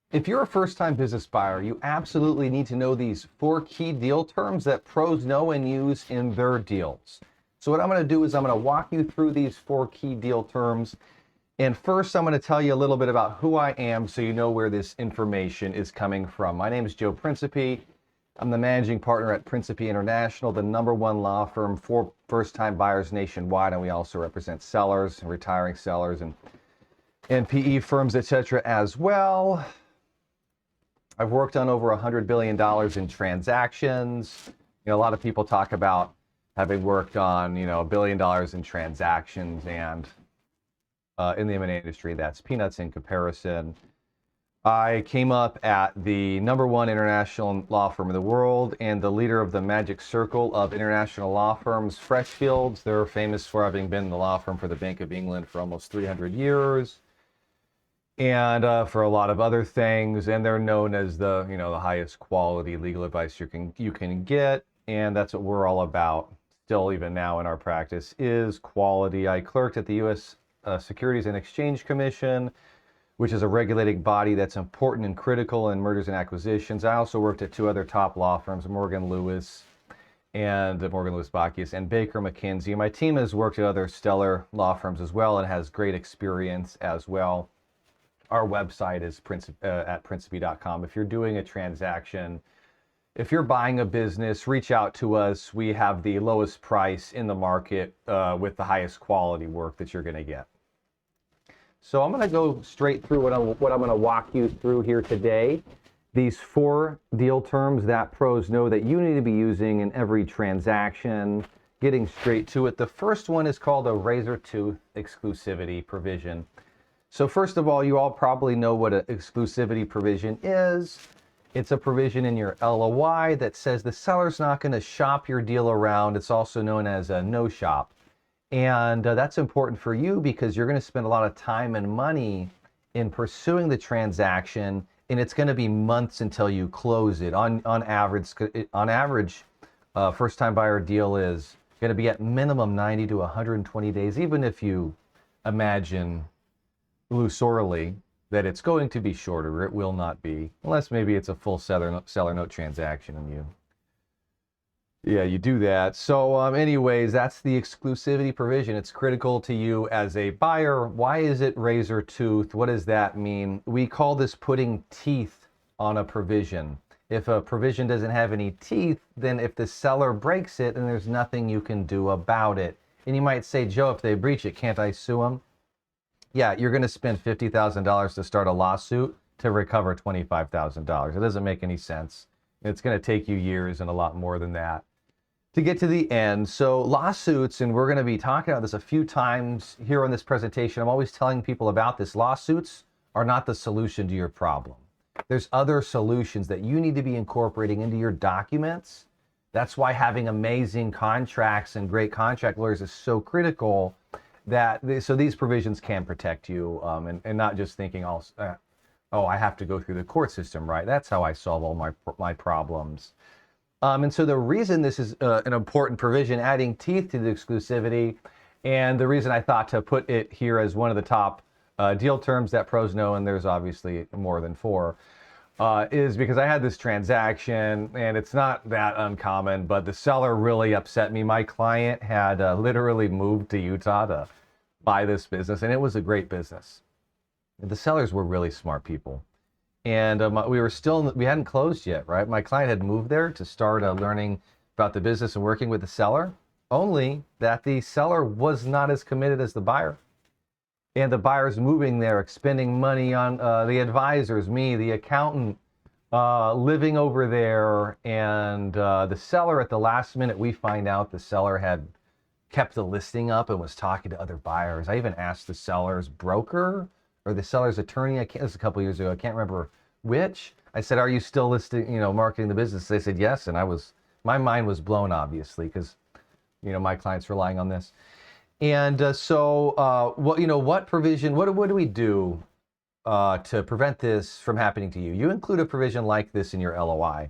If you're a first-time business buyer, you absolutely need to know these 4 key deal terms that pros know and use in their deals. So what I'm going to do is I'm going to walk you through these 4 key deal terms. And first, I'm going to tell you a little bit about who I am so you know where this information is coming from. My name is Joe Principe. I'm the managing partner at Principe International, the #1 law firm for first-time buyers nationwide. And we also represent sellers, retiring sellers, and PE firms, etc. as well. I've worked on over $100 billion in transactions. A lot of people talk about having worked on, $1 billion in transactions, and in the M&A industry, that's peanuts in comparison. I came up at the #1 international law firm in the world and the leader of the Magic Circle of international law firms, Freshfields. They're famous for having been the law firm for the Bank of England for almost 300 years. And for a lot of other things, and they're known as the the highest quality legal advice you can get, and that's what we're all about. Still, even now in our practice, is quality. I clerked at the U.S. Securities and Exchange Commission, which is a regulating body that's important and critical in mergers and acquisitions. I also worked at 2 other top law firms, Morgan Lewis Bockius, and Baker McKenzie. My team has worked at other stellar law firms as well and has great experience as well. Our website is at principe.com. If you're doing a transaction, if you're buying a business, reach out to us. We have the lowest price in the market with the highest quality work that you're going to get. So I'm going to go straight through what I'm going to walk you through here today. These 4 deal terms that pros know that you need to be using in every transaction. Getting straight to it. The first one is called a razor tooth exclusivity provision. So first of all, you all probably know what an exclusivity provision is. It's a provision in your LOI that says the seller's not going to shop your deal around. It's also known as a no shop. And that's important for you because you're going to spend a lot of time and money in pursuing the transaction, and it's going to be months until you close it. On average, first-time buyer deal is going to be at minimum 90 to 120 days, even if you imagine illusorily that it's going to be shorter. It will not be, unless maybe it's a full seller note transaction and you do that. So anyways, that's the exclusivity provision. It's critical to you as a buyer. Why is it razor tooth? What does that mean? We call this putting teeth on a provision. If a provision doesn't have any teeth, then if the seller breaks it, then there's nothing you can do about it. And you might say, Joe, if they breach it, can't I sue them? Yeah, you're going to spend $50,000 to start a lawsuit to recover $25,000. It doesn't make any sense. It's going to take you years and a lot more than that to get to the end. So lawsuits, and we're going to be talking about this a few times here in this presentation. I'm always telling people about this. Lawsuits are not the solution to your problem. There's other solutions that you need to be incorporating into your documents. That's why having amazing contracts and great contract lawyers is so critical. So these provisions can protect you, and not just thinking, oh, I have to go through the court system, right? That's how I solve all my problems. And so the reason this is an important provision, adding teeth to the exclusivity, and the reason I thought to put it here as one of the top deal terms that pros know, and there's obviously more than 4, is because I had this transaction, and it's not that uncommon, but the seller really upset me. My client had literally moved to Utah to buy this business, and it was a great business. The sellers were really smart people, and we hadn't closed yet, right? My client had moved there to start learning about the business and working with the seller, only that the seller was not as committed as the buyer. And the buyer's moving there, expending money on the advisors, me, the accountant, living over there. And the seller, at the last minute, we find out the seller had kept the listing up and was talking to other buyers. I even asked the seller's broker or the seller's attorney. This was a couple years ago. I can't remember which. I said, "Are you still listing, marketing the business?" They said yes, and my mind was blown, obviously, because my client's relying on this. And what provision? What do we do to prevent this from happening to you? You include a provision like this in your LOI,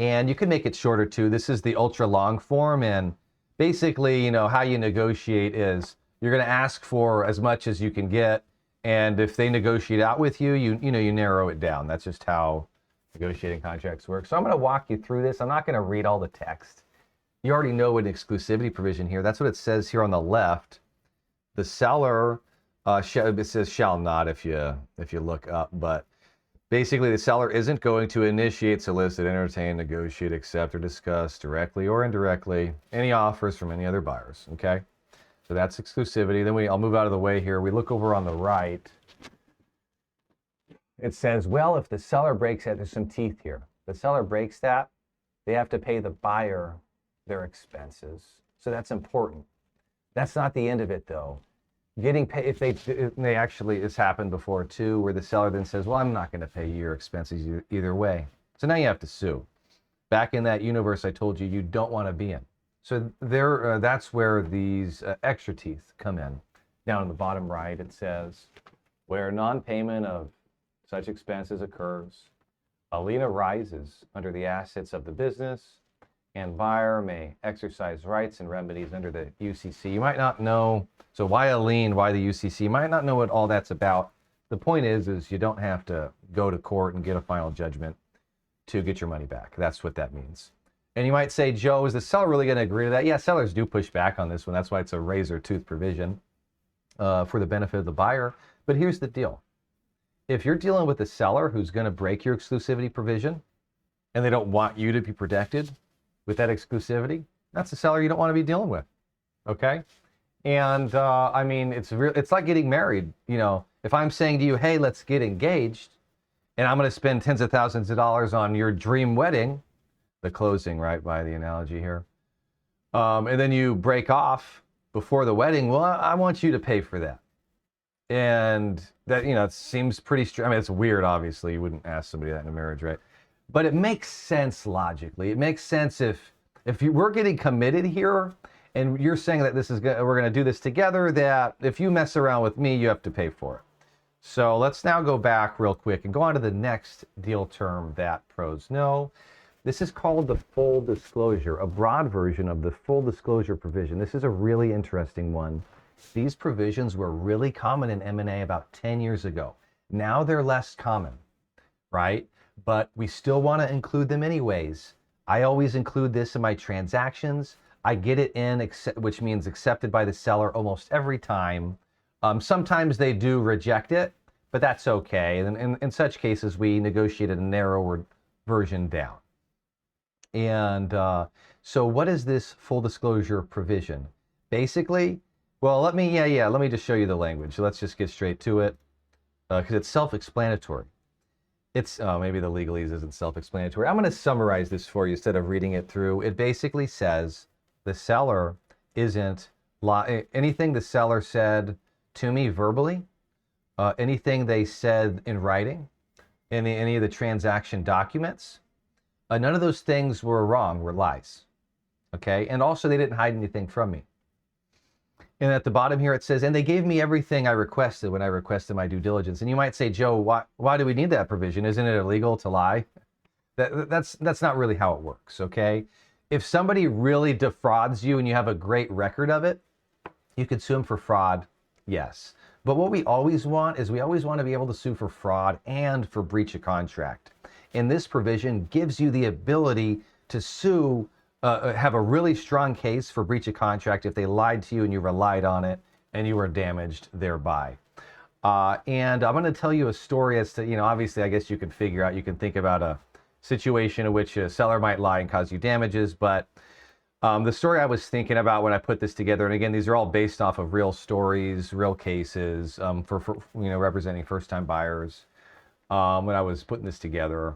and you can make it shorter too. This is the ultra long form, and basically, how you negotiate is you're going to ask for as much as you can get, And if they negotiate out with you, you narrow it down. That's just how negotiating contracts work. So I'm going to walk you through this. I'm not going to read all the text. You already know an exclusivity provision here. That's what it says here on the left. The seller, it says shall not if you look up, but basically the seller isn't going to initiate, solicit, entertain, negotiate, accept, or discuss directly or indirectly any offers from any other buyers. Okay, so that's exclusivity. Then I'll move out of the way here. We look over on the right. It says, well, if the seller breaks that, there's some teeth here. The seller breaks that, they have to pay the buyer their expenses. So that's important. That's not the end of it, though. Getting paid, if they actually, it's happened before too, where the seller then says, well, I'm not going to pay you your expenses either way. So now you have to sue. Back in that universe I told you don't want to be in. So that's where these extra teeth come in. Down in the bottom right, it says, where non-payment of such expenses occurs, a lien arises under the assets of the business, and buyer may exercise rights and remedies under the UCC. You might not know, so why a lien, why the UCC? You might not know what all that's about. The point is you don't have to go to court and get a final judgment to get your money back. That's what that means. And you might say, Joe, is the seller really going to agree to that? Yeah, sellers do push back on this one. That's why it's a razor tooth provision for the benefit of the buyer. But here's the deal. If you're dealing with a seller who's going to break your exclusivity provision and they don't want you to be protected with that exclusivity, that's a seller you don't want to be dealing with. Okay? And I mean, it's like getting married. You know, if I'm saying to you, hey, let's get engaged, and I'm going to spend tens of thousands of dollars on your dream wedding, the closing, right, by the analogy here, and then you break off before the wedding, well, I want you to pay for that. And that, it seems pretty I mean, it's weird, obviously. You wouldn't ask somebody that in a marriage, right? But it makes sense logically. It makes sense if we're getting committed here, and you're saying that we're going to do this together, that if you mess around with me, you have to pay for it. So let's now go back real quick and go on to the next deal term that pros know. This is called the full disclosure, a broad version of the full disclosure provision. This is a really interesting one. These provisions were really common in M&A about 10 years ago. Now they're less common, right? But we still want to include them anyways. I always include this in my transactions. I get it in, which means accepted by the seller almost every time. Sometimes they do reject it, but that's okay. And in such cases, we negotiated a narrower version down. And so what is this full disclosure provision? Basically, well, let me just show you the language. Let's just get straight to it because it's self-explanatory. It's maybe the legalese isn't self-explanatory. I'm going to summarize this for you instead of reading it through. It basically says the seller isn't anything the seller said to me verbally, anything they said in writing, any of the transaction documents. None of those things were wrong, were lies. Okay, and also they didn't hide anything from me. And at the bottom here it says, and they gave me everything I requested when I requested my due diligence. And you might say, Joe, why do we need that provision? Isn't it illegal to lie? That's not really how it works, okay? If somebody really defrauds you and you have a great record of it, you could sue them for fraud, yes. But what we always want is we always want to be able to sue for fraud and for breach of contract. And this provision gives you the ability to sue, have a really strong case for breach of contract if they lied to you and you relied on it and you were damaged thereby. And I'm going to tell you a story as to, obviously I guess you can figure out, you can think about a situation in which a seller might lie and cause you damages, but the story I was thinking about when I put this together, and again, these are all based off of real stories, real cases for representing first-time buyers when I was putting this together.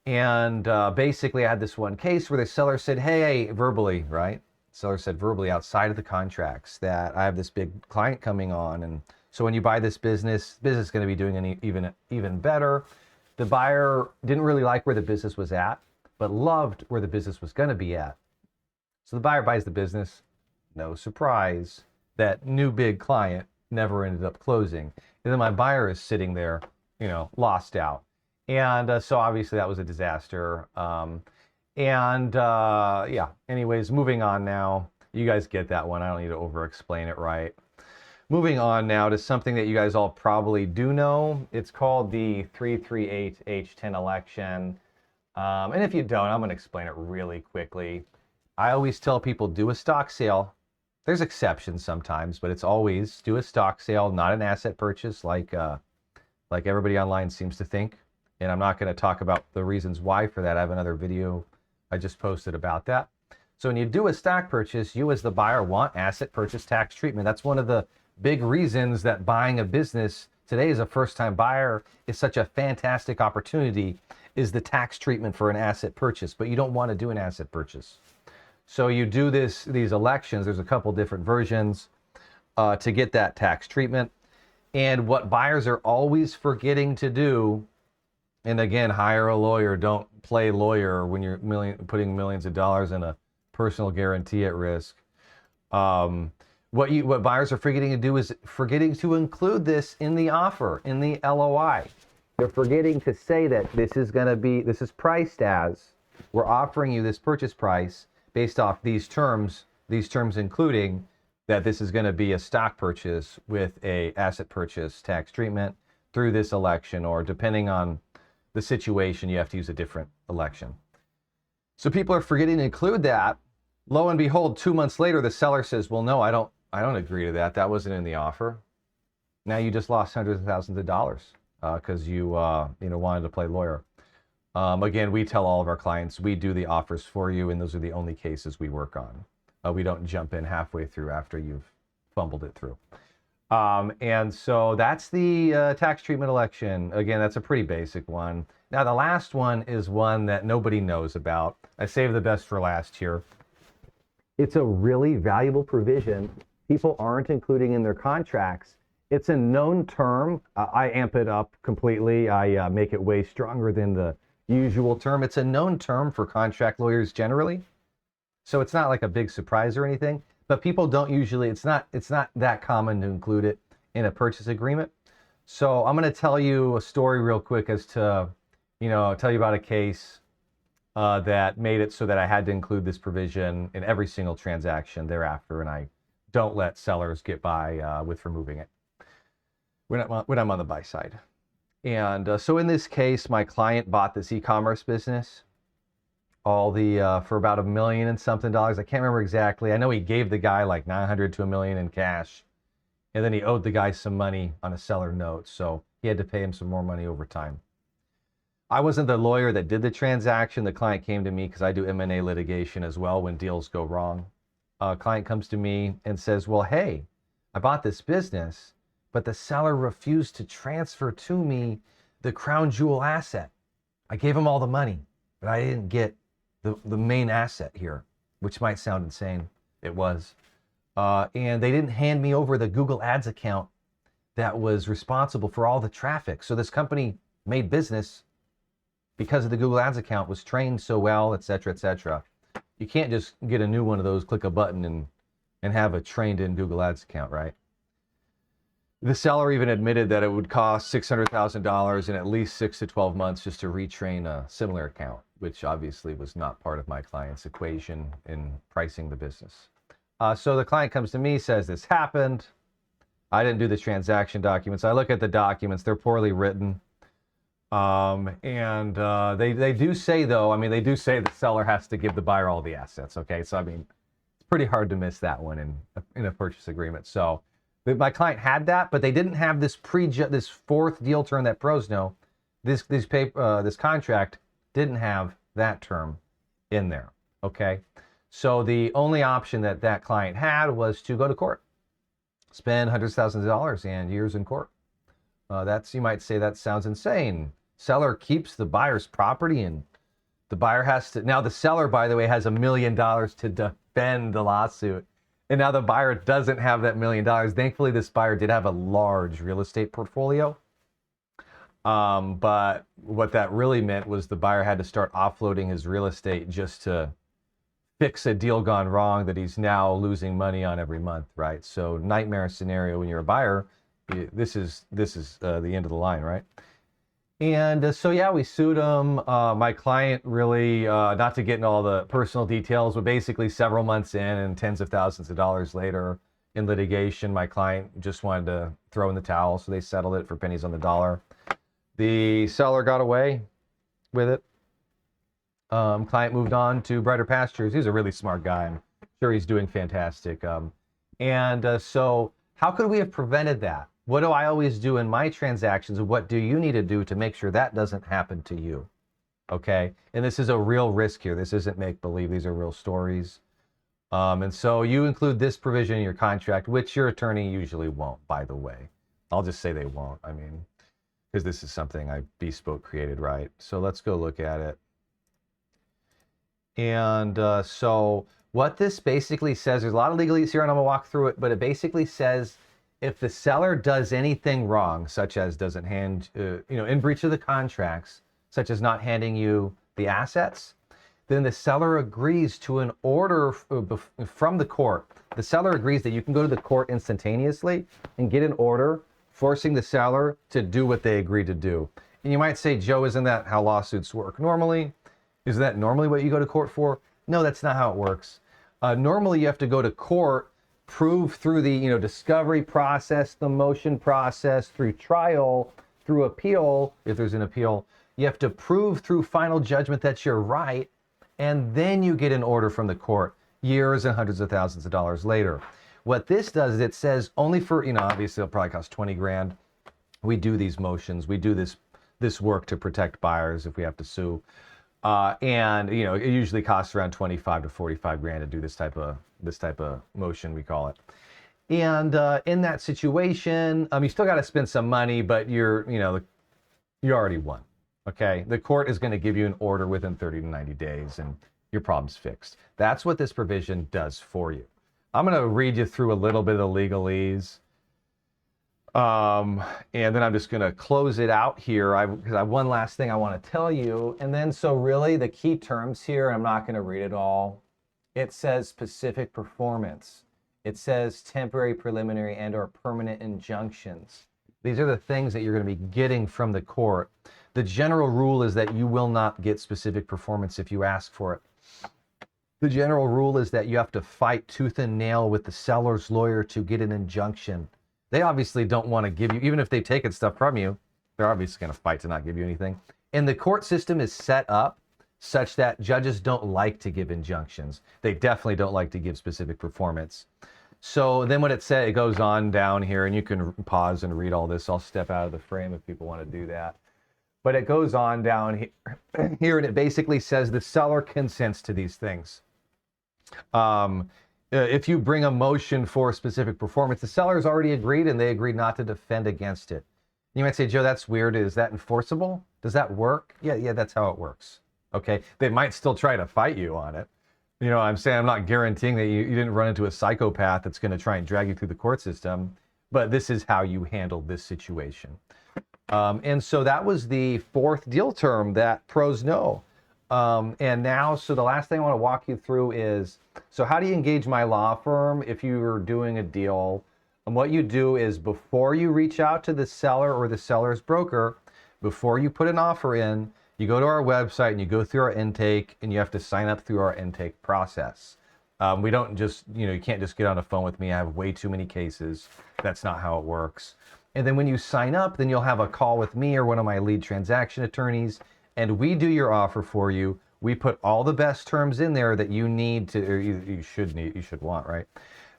And basically I had this one case where the seller said, hey, verbally, right? Seller said verbally outside of the contracts that I have this big client coming on. And so when you buy this business is going to be doing even better. The buyer didn't really like where the business was at, but loved where the business was going to be at. So the buyer buys the business. No surprise, that new big client never ended up closing. And then my buyer is sitting there, lost out. And so obviously that was a disaster. Anyways, moving on now. You guys get that one. I don't need to over explain it, right? moving on now to something that you guys all probably do know. It's called the 338H10 election. And if you don't, I'm going to explain it really quickly. I always tell people do a stock sale. There's exceptions sometimes, but it's always do a stock sale, not an asset purchase like everybody online seems to think. And I'm not going to talk about the reasons why for that. I have another video I just posted about that. So when you do a stock purchase, you as the buyer want asset purchase tax treatment. That's one of the big reasons that buying a business today as a first-time buyer is such a fantastic opportunity, is the tax treatment for an asset purchase. But you don't want to do an asset purchase. So you do these elections. There's a couple different versions to get that tax treatment. And what buyers are always forgetting to do, and again, hire a lawyer. Don't play lawyer when you're putting millions of dollars in a personal guarantee at risk. What buyers are forgetting to do is forgetting to include this in the offer, in the LOI. They're forgetting to say that this is priced as, we're offering you this purchase price based off these terms including that this is going to be a stock purchase with a asset purchase tax treatment through this election, or depending on the situation, you have to use a different election. So people are forgetting to include that. Lo and behold, 2 months later, the seller says, well, no, I don't agree to that. That wasn't in the offer. Now you just lost hundreds of thousands of dollars because you wanted to play lawyer. Again, we tell all of our clients, we do the offers for you, and those are the only cases we work on. We don't jump in halfway through after you've fumbled it through. And so that's the tax treatment election. Again, that's a pretty basic one. Now, the last one is one that nobody knows about. I saved the best for last here. It's a really valuable provision people aren't including in their contracts. It's a known term. I amp it up completely. I make it way stronger than the usual term. It's a known term for contract lawyers generally. So it's not like a big surprise or anything, but people don't usually, it's not that common to include it in a purchase agreement. So I'm going to tell you a story real quick as to, tell you about a case that made it so that I had to include this provision in every single transaction thereafter, and I don't let sellers get by with removing it when I'm on the buy side. And so in this case, my client bought this e-commerce business, for about $1 million and something. I can't remember exactly. I know he gave the guy like $900 to $1 million in cash, and then he owed the guy some money on a seller note, so he had to pay him some more money over time. I wasn't the lawyer that did the transaction. The client came to me because I do M&A litigation as well when deals go wrong. A client comes to me and says, well, hey, I bought this business, but the seller refused to transfer to me the crown jewel asset. I gave him all the money, but I didn't get the main asset here, which might sound insane. It was. And they didn't hand me over the Google Ads account that was responsible for all the traffic. So this company made business because of the Google Ads account, was trained so well, et cetera, et cetera. You can't just get a new one of those, click a button, and have a trained-in Google Ads account, right? The seller even admitted that it would cost $600,000 in at least 6 to 12 months just to retrain a similar account, which obviously was not part of my client's equation in pricing the business. So the client comes to me, says this happened. I didn't do the transaction documents. I look at the documents. They're poorly written. They do say, though, they do say the seller has to give the buyer all the assets. Okay. So, it's pretty hard to miss that one in a purchase agreement. So my client had that, but they didn't have this fourth deal term that pros know. This contract didn't have that term in there. Okay. So the only option that client had was to go to court, spend hundreds of thousands of dollars and years in court. You might say that sounds insane. Seller keeps the buyer's property, and the buyer has to. Now the seller, by the way, has $1 million to defend the lawsuit, and now the buyer doesn't have that $1 million. Thankfully, this buyer did have a large real estate portfolio. But what that really meant was the buyer had to start offloading his real estate just to fix a deal gone wrong that he's now losing money on every month, right? So nightmare scenario when you're a buyer. This is the end of the line, right? And so yeah, we sued him. My client really, not to get into all the personal details, but basically several months in and tens of thousands of dollars later, in litigation. My client just wanted to throw in the towel, so they settled it for pennies on the dollar. The seller got away with it. Client moved on to brighter pastures. He's a really smart guy. I'm sure he's doing fantastic. So how could we have prevented that? What do I always do in my transactions? What do you need to do to make sure that doesn't happen to you? Okay, and this is a real risk here. This isn't make-believe. These are real stories. And so you include this provision in your contract, which your attorney usually won't, by the way. I'll just say they won't. I mean, because this is something I bespoke created, right? So let's go look at it. And so what this basically says, there's a lot of legalese here, and I'm gonna walk through it, but it basically says if the seller does anything wrong, such as doesn't hand, in breach of the contracts, such as not handing you the assets, then the seller agrees to an order from the court. The seller agrees that you can go to the court instantaneously and get an order forcing the seller to do what they agreed to do. And you might say, Joe, isn't that how lawsuits work normally? Is that normally what you go to court for? No, that's not how it works. Normally you have to go to court, prove through the discovery process, the motion process, through trial, through appeal, if there's an appeal. You have to prove through final judgment that you're right, and then you get an order from the court years and hundreds of thousands of dollars later. What this does is it says only for, obviously it'll probably cost 20 grand. We do these motions, we do this work to protect buyers if we have to sue. And it usually costs around 25 to 45 grand to do this type of motion, we call it. And in that situation, you still got to spend some money, but you already won. Okay, the court is going to give you an order within 30 to 90 days, and your problem's fixed. That's what this provision does for you. I'm going to read you through a little bit of the legalese. And then I'm just going to close it out here because I have one last thing I want to tell you. And then, so really the key terms here, I'm not going to read it all. It says specific performance. It says temporary, preliminary, and or permanent injunctions. These are the things that you're going to be getting from the court. The general rule is that you will not get specific performance if you ask for it. The general rule is that you have to fight tooth and nail with the seller's lawyer to get an injunction. They obviously don't want to give you, even if they've taken stuff from you, they're obviously going to fight to not give you anything. And the court system is set up such that judges don't like to give injunctions. They definitely don't like to give specific performance. So then what it says, it goes on down here, and you can pause and read all this. I'll step out of the frame if people want to do that. But it goes on down here, and it basically says the seller consents to these things. If you bring a motion for specific performance, the seller's already agreed, and they agreed not to defend against it. You might say, Joe, that's weird. Is that enforceable? Does that work? Yeah, that's how it works. Okay, they might still try to fight you on it. I'm saying I'm not guaranteeing that you didn't run into a psychopath that's going to try and drag you through the court system, but this is how you handle this situation. And so that was the fourth deal term that pros know. And now, so the last thing I want to walk you through is, so how do you engage my law firm if you're doing a deal? And what you do is before you reach out to the seller or the seller's broker, before you put an offer in, you go to our website and you go through our intake, and you have to sign up through our intake process. We don't just, you can't just get on the phone with me. I have way too many cases. That's not how it works. And then when you sign up, then you'll have a call with me or one of my lead transaction attorneys, and we do your offer for you. We put all the best terms in there that you need to, or you should want, right?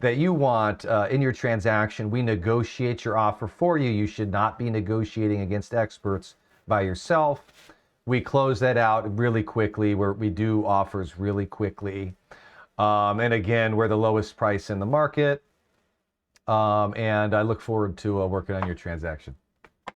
That you want in your transaction. We negotiate your offer for you. You should not be negotiating against experts by yourself. We close that out really quickly, where we do offers really quickly. And again, we're the lowest price in the market. And I look forward to working on your transaction.